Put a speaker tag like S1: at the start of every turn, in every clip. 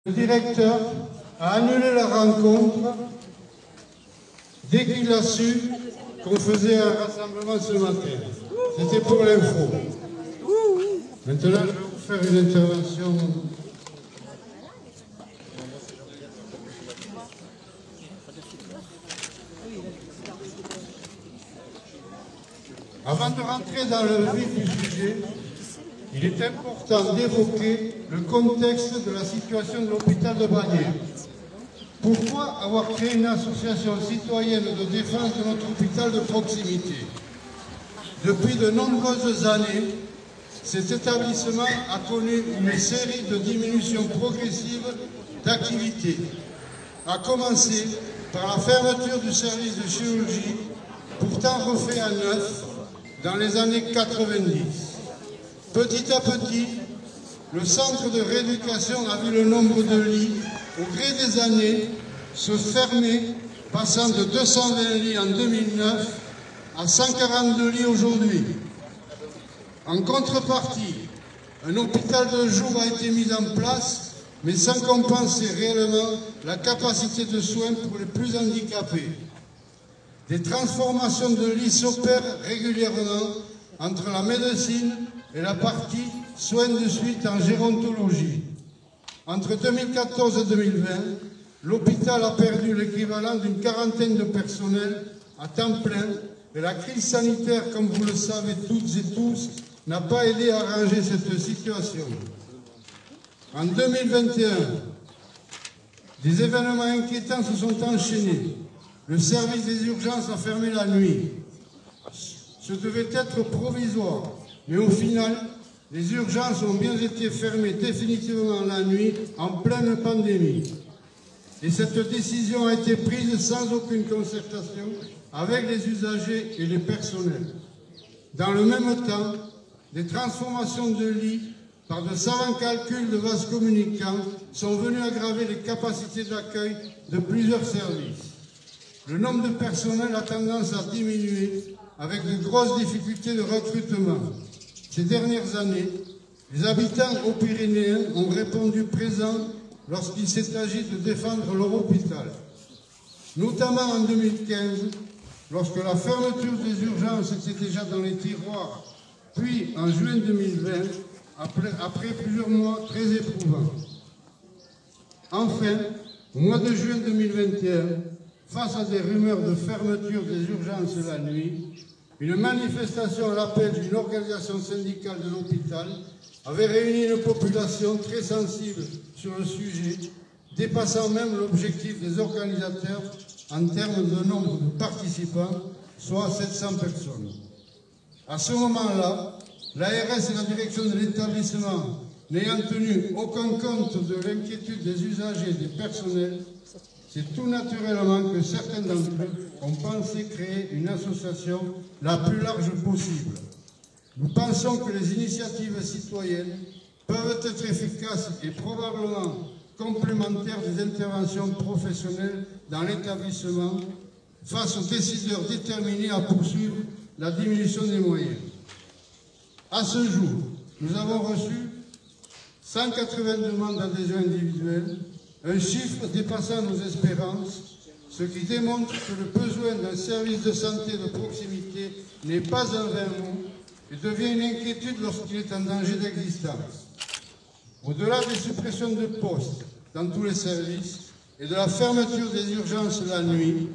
S1: Le directeur a annulé la rencontre dès qu'il a su qu'on faisait un rassemblement ce matin. C'était pour l'info. Maintenant, je vais vous faire une intervention. Avant de rentrer dans le vif du sujet, il est important d'évoquer le contexte de la situation de l'hôpital de Bagnères. Pourquoi avoir créé une association citoyenne de défense de notre hôpital de proximité? Depuis de nombreuses années, cet établissement a connu une série de diminutions progressives d'activité, à commencer par la fermeture du service de chirurgie, pourtant refait à neuf dans les années 90. Petit à petit, le centre de rééducation a vu le nombre de lits, au gré des années, se fermer, passant de 220 lits en 2009 à 142 lits aujourd'hui. En contrepartie, un hôpital de jour a été mis en place, mais sans compenser réellement la capacité de soins pour les plus handicapés. Des transformations de lits s'opèrent régulièrement entre la médecine et la partie soins de suite en gérontologie. Entre 2014 et 2020, l'hôpital a perdu l'équivalent d'une quarantaine de personnels à temps plein et la crise sanitaire, comme vous le savez toutes et tous, n'a pas aidé à arranger cette situation. En 2021, des événements inquiétants se sont enchaînés. Le service des urgences a fermé la nuit. Ce devait être provisoire, mais au final, les urgences ont bien été fermées définitivement la nuit en pleine pandémie. Et cette décision a été prise sans aucune concertation avec les usagers et les personnels. Dans le même temps, des transformations de lits par de savants calculs de vases communicants sont venus aggraver les capacités d'accueil de plusieurs services. Le nombre de personnel a tendance à diminuer avec de grosses difficultés de recrutement. Ces dernières années, les habitants aux Pyrénéens ont répondu présents lorsqu'il s'est agi de défendre leur hôpital. Notamment en 2015, lorsque la fermeture des urgences était déjà dans les tiroirs, puis en juin 2020, après plusieurs mois très éprouvants. Enfin, au mois de juin 2021, face à des rumeurs de fermeture des urgences la nuit, une manifestation à l'appel d'une organisation syndicale de l'hôpital avait réuni une population très sensible sur le sujet, dépassant même l'objectif des organisateurs en termes de nombre de participants, soit 700 personnes. À ce moment-là, l'ARS et la direction de l'établissement, n'ayant tenu aucun compte de l'inquiétude des usagers et des personnels, c'est tout naturellement que certains d'entre eux ont pensé créer une association la plus large possible. Nous pensons que les initiatives citoyennes peuvent être efficaces et probablement complémentaires des interventions professionnelles dans l'établissement face aux décideurs déterminés à poursuivre la diminution des moyens. À ce jour, nous avons reçu 180 demandes d'adhésion individuelle, un chiffre dépassant nos espérances, ce qui démontre que le besoin d'un service de santé de proximité n'est pas un vain mot et devient une inquiétude lorsqu'il est en danger d'existence. Au-delà des suppressions de postes dans tous les services et de la fermeture des urgences la nuit,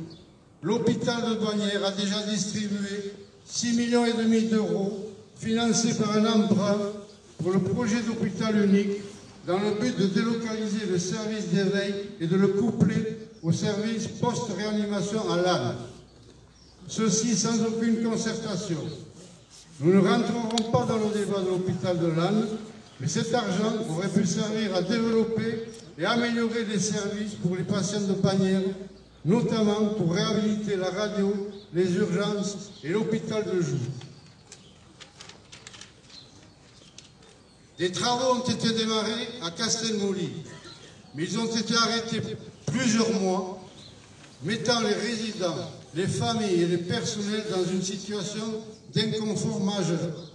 S1: l'hôpital de Bagnères a déjà distribué 6,5 millions d'euros financés par un emprunt pour le projet d'hôpital unique dans le but de délocaliser le service d'éveil et de le coupler au service post-réanimation à Lannes. Ceci sans aucune concertation. Nous ne rentrerons pas dans le débat de l'hôpital de Lannes, mais cet argent aurait pu servir à développer et améliorer les services pour les patients de Bagnères, notamment pour réhabiliter la radio, les urgences et l'hôpital de jour. Des travaux ont été démarrés à Castelmouli, mais ils ont été arrêtés plusieurs mois, mettant les résidents, les familles et les personnels dans une situation d'inconfort majeur.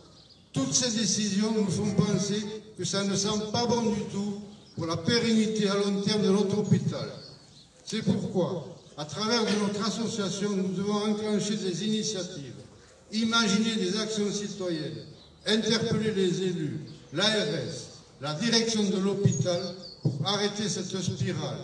S1: Toutes ces décisions nous font penser que ça ne semble pas bon du tout pour la pérennité à long terme de notre hôpital. C'est pourquoi, à travers de notre association, nous devons enclencher des initiatives, imaginer des actions citoyennes, interpeller les élus, l'ARS, la direction de l'hôpital pour arrêter cette spirale.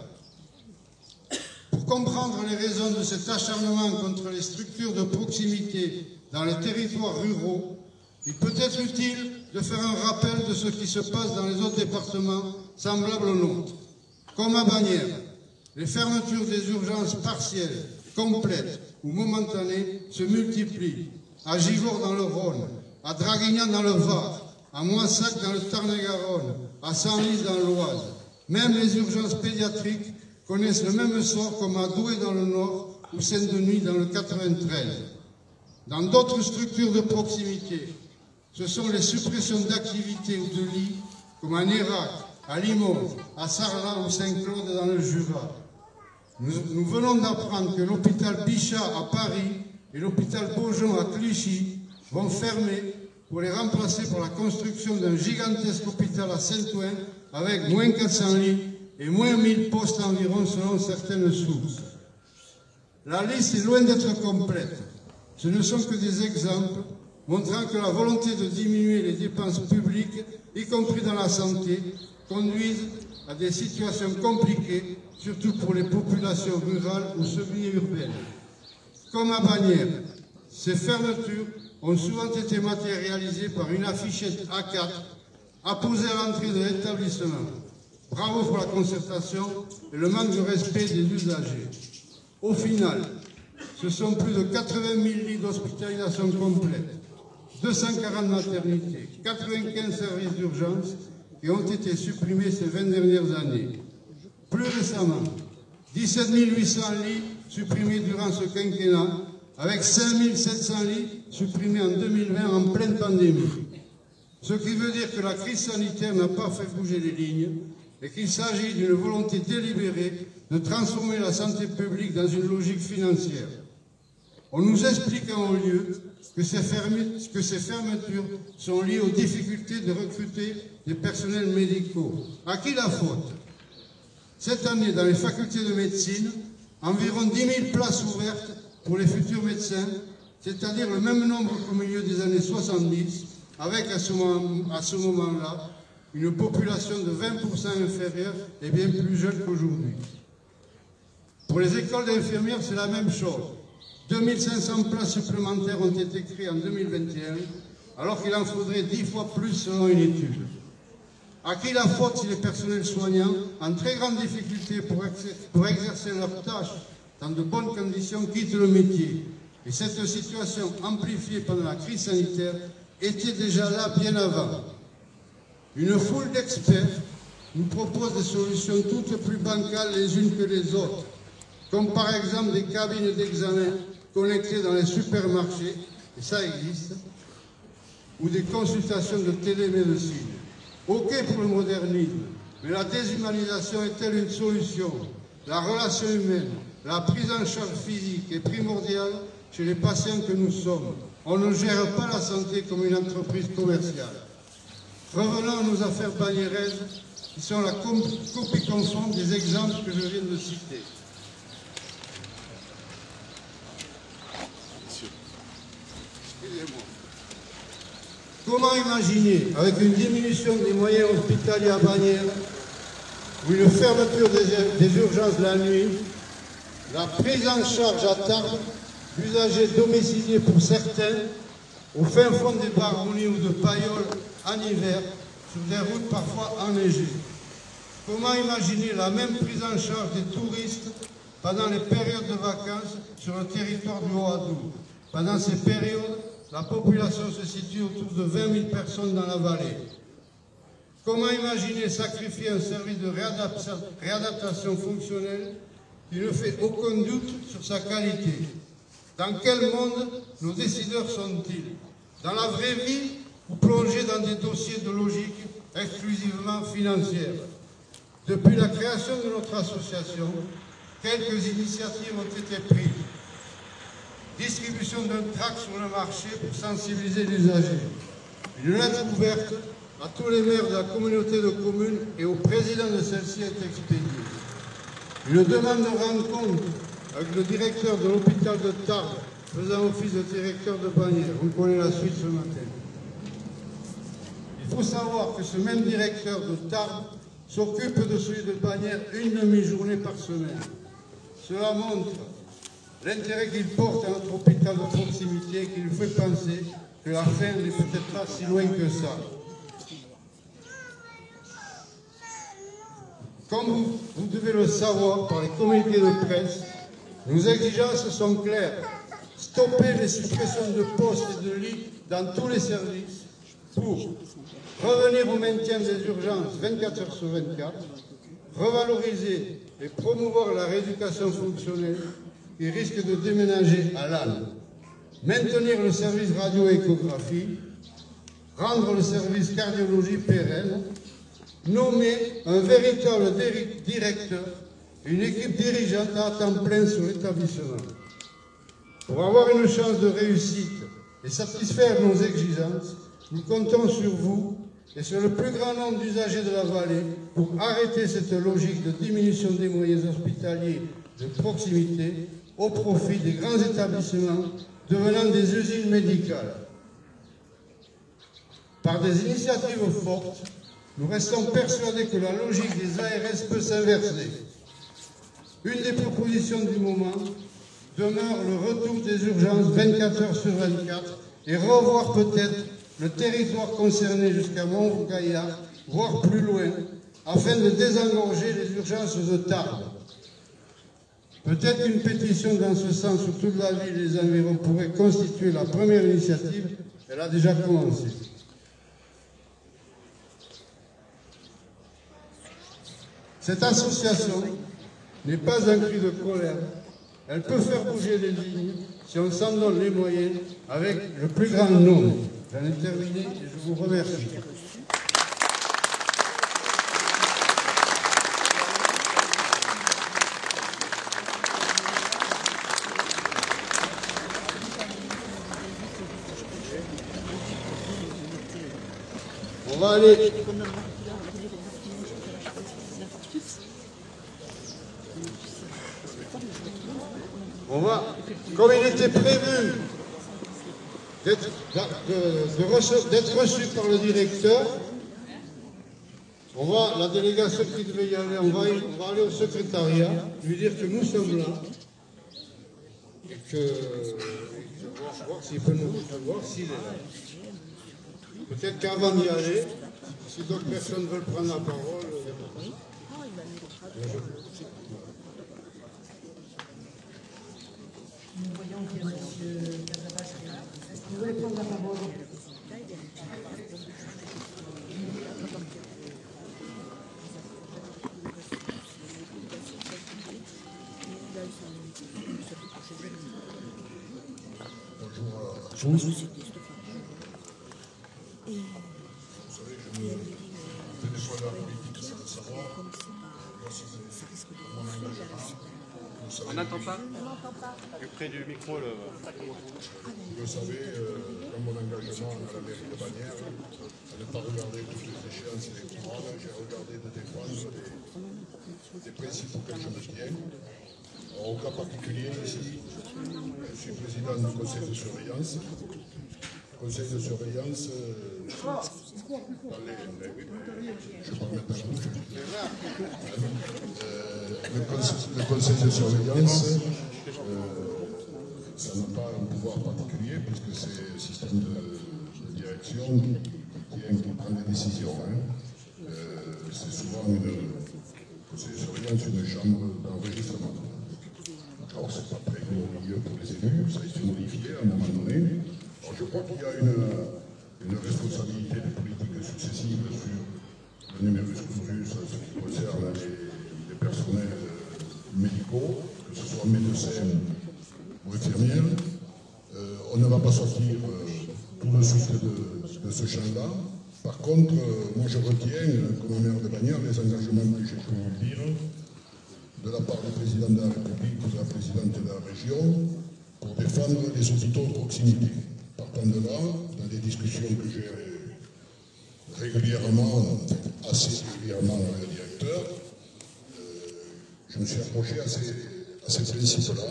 S1: Pour comprendre les raisons de cet acharnement contre les structures de proximité dans les territoires ruraux, il peut être utile de faire un rappel de ce qui se passe dans les autres départements semblables au nôtre. Comme à Bagnères, les fermetures des urgences partielles, complètes ou momentanées se multiplient. À Givors dans le Rhône, à Draguignan dans le Var, à Moissac dans le Tarn-et-Garonne, à Senlis dans l'Oise. Même les urgences pédiatriques connaissent le même sort comme à Douai dans le Nord ou Saint-Denis dans le 93. Dans d'autres structures de proximité, ce sont les suppressions d'activités ou de lits comme à Nérac, à Limoges, à Sarlat ou Saint-Claude dans le Jura. Nous venons d'apprendre que l'hôpital Bichat à Paris et l'hôpital Beaujon à Clichy vont fermer pour les remplacer par la construction d'un gigantesque hôpital à Saint-Ouen avec moins 400 lits et moins 1000 postes environ selon certaines sources. La liste est loin d'être complète. Ce ne sont que des exemples montrant que la volonté de diminuer les dépenses publiques, y compris dans la santé, conduisent à des situations compliquées, surtout pour les populations rurales ou semi-urbaines. Comme à Bagnères, ces fermetures ont souvent été matérialisées par une affichette A4 apposée à l'entrée de l'établissement. Bravo pour la concertation et le manque de respect des usagers. Au final, ce sont plus de 80 000 lits d'hospitalisation complète, 240 maternités, 95 services d'urgence qui ont été supprimés ces 20 dernières années. Plus récemment, 17 800 lits supprimés durant ce quinquennat, avec 5 700 lits supprimés en 2020 en pleine pandémie. Ce qui veut dire que la crise sanitaire n'a pas fait bouger les lignes et qu'il s'agit d'une volonté délibérée de transformer la santé publique dans une logique financière. On nous explique en haut lieu que ces fermetures sont liées aux difficultés de recruter des personnels médicaux. À qui la faute? Cette année, dans les facultés de médecine, environ 10 000 places ouvertes pour les futurs médecins, c'est-à-dire le même nombre qu'au milieu des années 70, avec à ce moment-là une population de 20% inférieure et bien plus jeune qu'aujourd'hui. Pour les écoles d'infirmières, c'est la même chose. 2500 places supplémentaires ont été créées en 2021, alors qu'il en faudrait 10 fois plus selon une étude. À qui la faute si les personnels soignants, en très grande difficulté pour exercer leurs tâches dans de bonnes conditions, quittent le métier? Et cette situation amplifiée pendant la crise sanitaire était déjà là bien avant. Une foule d'experts nous propose des solutions toutes plus bancales les unes que les autres, comme par exemple des cabines d'examen connectées dans les supermarchés, et ça existe, ou des consultations de télémédecine. Ok pour le modernisme, mais la déshumanisation est-elle une solution? La relation humaine, la prise en charge physique est primordiale chez les patients que nous sommes. On ne gère pas la santé comme une entreprise commerciale. Revenons à nos affaires bagnéraises, qui sont la copie conforme des exemples que je viens de citer. Excusez-moi. Comment imaginer, avec une diminution des moyens hospitaliers à Bagnères, ou une fermeture des urgences la nuit, la prise en charge à Tarbes d'usagers domiciliés pour certains, au fin fond des baronnies ou de pailloles en hiver, sur des routes parfois enneigées? Comment imaginer la même prise en charge des touristes pendant les périodes de vacances sur le territoire du Haut-Adour? Pendant ces périodes, la population se situe autour de 20 000 personnes dans la vallée. Comment imaginer sacrifier un service de réadaptation fonctionnelle qui ne fait aucun doute sur sa qualité? Dans quel monde nos décideurs sont-ils? Dans la vraie vie ou plongés dans des dossiers de logique exclusivement financière? Depuis la création de notre association, quelques initiatives ont été prises. Distribution d'un tract sur le marché pour sensibiliser l'usager. Une lettre ouverte à tous les maires de la communauté de communes et au président de celle-ci est expédiée. Une demande de rencontre avec le directeur de l'hôpital de Tarbes, faisant office de directeur de Bagnères. On connaît la suite ce matin. Il faut savoir que ce même directeur de Tarbes s'occupe de celui de Bagnères une demi-journée par semaine. Cela montre l'intérêt qu'il porte à notre hôpital de proximité et qui lui fait penser que la fin n'est peut-être pas si loin que ça. Comme vous devez le savoir par les communiqués de presse, nos exigences sont claires. Stopper les suppressions de postes et de lits dans tous les services pour revenir au maintien des urgences 24 heures sur 24, revaloriser et promouvoir la rééducation fonctionnelle qui risque de déménager à l'âne, maintenir le service radio-échographie, rendre le service cardiologie pérenne, nommer un véritable directeur et une équipe dirigeante à temps plein sur l'établissement. Pour avoir une chance de réussite et satisfaire nos exigences, nous comptons sur vous et sur le plus grand nombre d'usagers de la vallée pour arrêter cette logique de diminution des moyens hospitaliers de proximité au profit des grands établissements devenant des usines médicales. Par des initiatives fortes, nous restons persuadés que la logique des ARS peut s'inverser. Une des propositions du moment demeure le retour des urgences 24 heures sur 24 et revoir peut-être le territoire concerné jusqu'à Montgaillard, voire plus loin, afin de désengorger les urgences de Tarbes. Peut-être qu'une pétition dans ce sens sur toute la ville et les environs pourrait constituer la première initiative. Elle a déjà commencé. Cette association n'est pas un cri de colère. Elle peut faire bouger les lignes si on s'en donne les moyens avec le plus grand nombre. J'en ai terminé et je vous remercie. On va aller. On va, comme il était prévu d'être reçu par le directeur, la délégation qui devait y aller, on va aller au secrétariat, lui dire que nous sommes là, et que voir s'il peut nous voir s'il est là. Peut-être qu'avant d'y aller, si d'autres personnes veulent prendre la parole, il y a pas de...
S2: Nous voyons qu'il y a M. Casabas qui est là. Est-ce que vous voulez prendre la parole?
S3: Bonjour à tous. Vous savez, je ne fais des choix de la politique sans savoir. Mon engagement.
S4: On n'entend pas. Plus près du micro.
S3: Vous le savez, dans mon engagement à la mairie de Bagnères, à ne pas regarder toutes les échéances électorales, j'ai regardé de défendre des principes auxquels je me tiens. Alors, au cas particulier, ici, je suis président du conseil de surveillance. Conseil de surveillance, je vais pas me mettre à la bouche. Le conseil de surveillance, ça n'a pas un pouvoir particulier puisque c'est un système de direction qui prend des décisions. Hein. C'est souvent le conseil de surveillance une chambre d'enregistrement. Alors c'est pas très au milieu pour les élus, ça a été modifié à un moment donné. Alors, je crois qu'il y a une responsabilité de politique successive sur le numerus clausus, ce qui concerne les personnels médicaux, que ce soit médecins ou infirmières. On ne va pas sortir tout de suite de ce champ-là. Par contre, moi je retiens, comme maire de Bagnères, les engagements que j'ai pu dire de la part du président de la République ou de la présidente de la région pour défendre les hôpitaux de proximité. Partant de là, dans les discussions que j'ai régulièrement, assez régulièrement le directeur, je me suis approché à ces principes-là.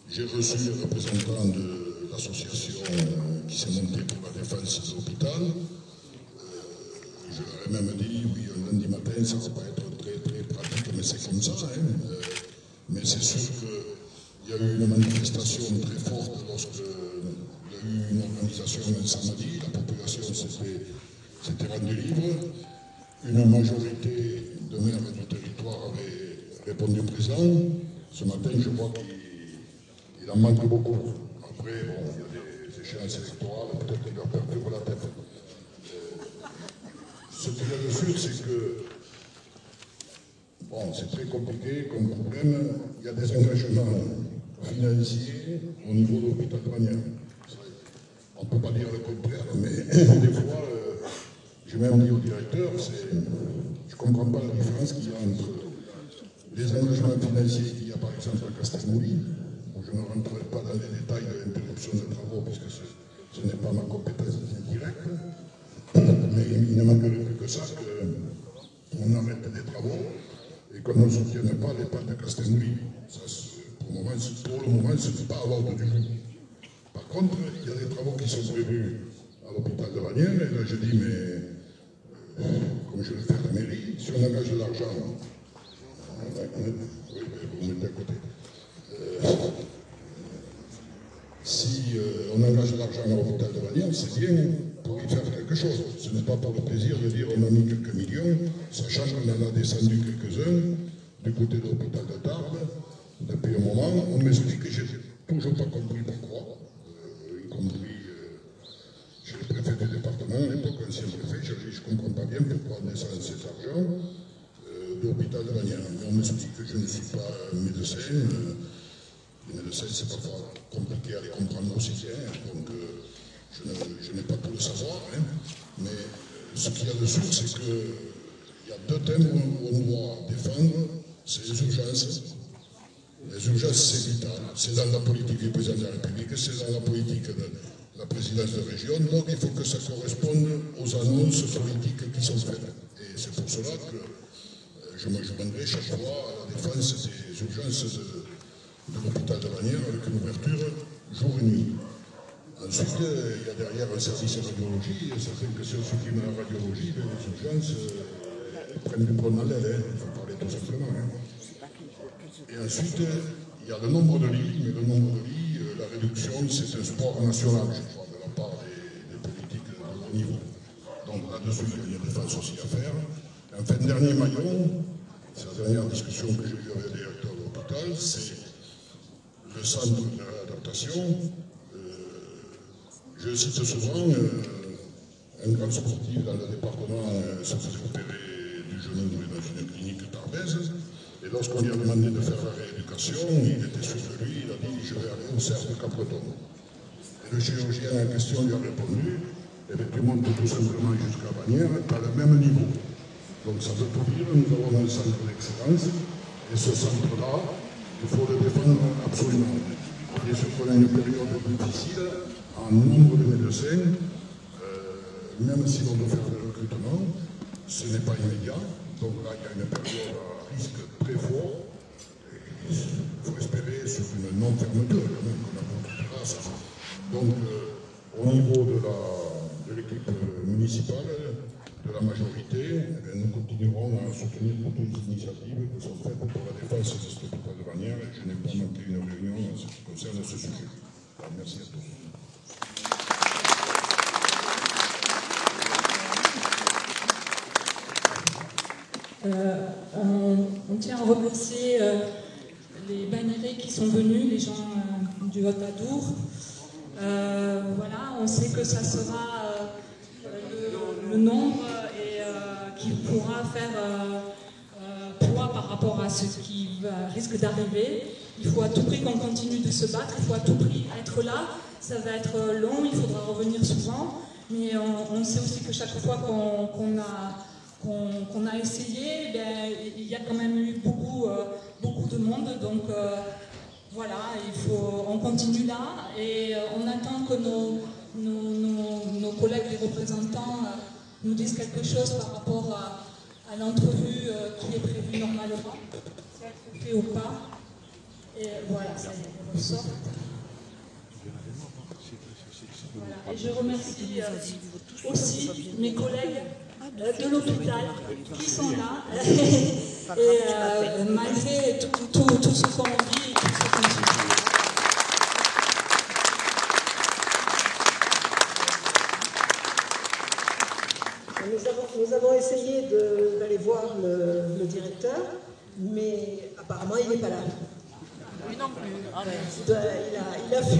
S3: J'ai reçu les représentants de l'association qui s'est montée pour la défense de l'hôpital. Je leur ai même dit, oui, un lundi matin, ça ne va pas être très pratique, mais c'est comme ça. Mais c'est sûr qu'il y a eu une manifestation très forte lorsqu'il y a eu une organisation un samedi, la population s'était rendue libre. Une majorité de maires du territoire avait répondu présent. Ce matin, je vois qu'il en manque beaucoup. Après, bon, il y a des échéances électorales, peut-être qu'ils leur perturbent la tête. Ce qu'il y a de sûr, c'est que, bon, c'est très compliqué comme problème. Il y a des engagements financiers au niveau de l'hôpital de Bagnères. On ne peut pas dire le contraire, mais des fois, j'ai même dit au directeur, je ne comprends pas la différence qu'il y a entre les engagements financiers qu'il y a par exemple à Castelmouli, où je ne rentrerai pas dans les détails de l'interruption de travaux, puisque ce n'est pas ma compétence directe, mais il ne manquerait plus que ça, qu'on arrête les travaux et qu'on ne soutienne pas les pâtes de Castelmouli. Pour le moment, ce n'est pas à l'ordre du jour. Par contre, il y a des travaux qui sont prévus à l'hôpital de Bagnères, et là je dis, mais comme je le fais à la mairie, si on engage de l'argent, oui, vous mettez à côté. Si on engage de l'argent à l'hôpital de Bagnères, c'est bien pour y faire quelque chose. Ce n'est pas pour le plaisir de dire on a mis quelques millions, sachant qu'on en a descendu quelques-uns du côté de l'hôpital de Tarbes. Depuis un moment, on m'explique que je n'ai toujours pas compris pourquoi, y compris chez le préfet du département, à l'époque ancien préfet, je ne comprends pas bien pourquoi on descend cet argent de l'hôpital de Bagnères. Mais on m'explique que je ne suis pas médecin. Les médecins, c'est parfois compliqué à les comprendre aussi bien, donc je n'ai pas tout le savoir. Mais ce qu'il y a de sûr, c'est qu'il y a deux thèmes où on doit défendre, c'est les urgences. Les urgences, c'est vital. C'est dans la politique du président de la République, c'est dans la politique de la présidence de région. Donc il faut que ça corresponde aux annonces politiques qui sont faites. Et c'est pour cela que je me joindrai chaque fois à la défense des urgences de l'hôpital de Bagnères avec une ouverture jour et nuit. Ensuite, il y a derrière un service de radiologie, et c'est vrai que si on supprime la radiologie, les urgences prennent du poids dans l'aile, il faut parler tout simplement. Et ensuite, il y a le nombre de lits, mais le nombre de lits, la réduction, c'est un sport national, je crois, de la part des politiques de haut niveau. Donc là-dessus, il y a des défenses aussi à faire. Enfin, dernier maillon, c'est la dernière discussion que j'ai eue avec le directeur de l'hôpital, c'est le centre de réadaptation. Je cite souvent un grand sportif dans le département se faisait opérer du genou dans une clinique tarbaise. Et lorsqu'on lui a demandé de faire la rééducation, il était sûr de lui, il a dit « je vais aller au cerf de Capbreton ». Et le chirurgien en question lui a répondu « eh bien, tu montes tout simplement jusqu'à Bagnères, à le même niveau ». Donc ça veut tout dire, nous avons un centre d'excellence, et ce centre-là, il faut le défendre absolument. Et sûr qu'on a une période difficile, en nombre de médecins, même si l'on doit faire le recrutement, ce n'est pas immédiat. Donc là, il y a une période à risque très fort. Il faut espérer sur une non-fermeture, quand même, qu'on a beaucoup de grâce. Donc, au niveau de l'équipe municipale, de la majorité, nous continuerons à soutenir toutes les initiatives qui sont faites pour la défense de cet hôpital de Bagnères. Et je n'ai pas manqué une réunion en ce qui concerne ce sujet. Alors, merci à tous.
S5: On tient à remercier les Bagnérais qui sont venus, les gens du Haut-Adour. Voilà, on sait que ça sera le nombre qui pourra faire poids par rapport à ce qui risque d'arriver. Il faut à tout prix qu'on continue de se battre, il faut à tout prix être là. Ça va être long, il faudra revenir souvent, mais on sait aussi que chaque fois qu'on a essayé, ben, il y a quand même eu beaucoup de monde, donc voilà, on continue là et on attend que nos collègues, les représentants nous disent quelque chose par rapport à l'entrevue qui est prévue normalement, si elle se fait ou pas. Et voilà, ça ressort. Voilà. Et je remercie aussi mes collègues de l'hôpital qui sont là, et malgré tout ce qu'on vit et tout ce qu'on subit.
S2: Nous avons essayé d'aller voir le directeur, mais apparemment il n'est pas là.
S6: Lui non plus. Ah,
S2: Il a fui.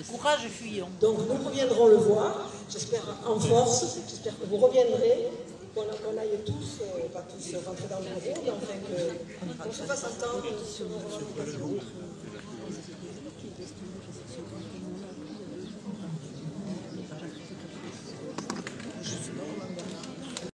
S6: Courage, fuyons.
S2: Donc nous reviendrons le voir, j'espère en force, j'espère que vous reviendrez, qu'on aille tous, pas tous rentrer dans le bureau, mais enfin qu'on se fasse entendre sur nos revendications.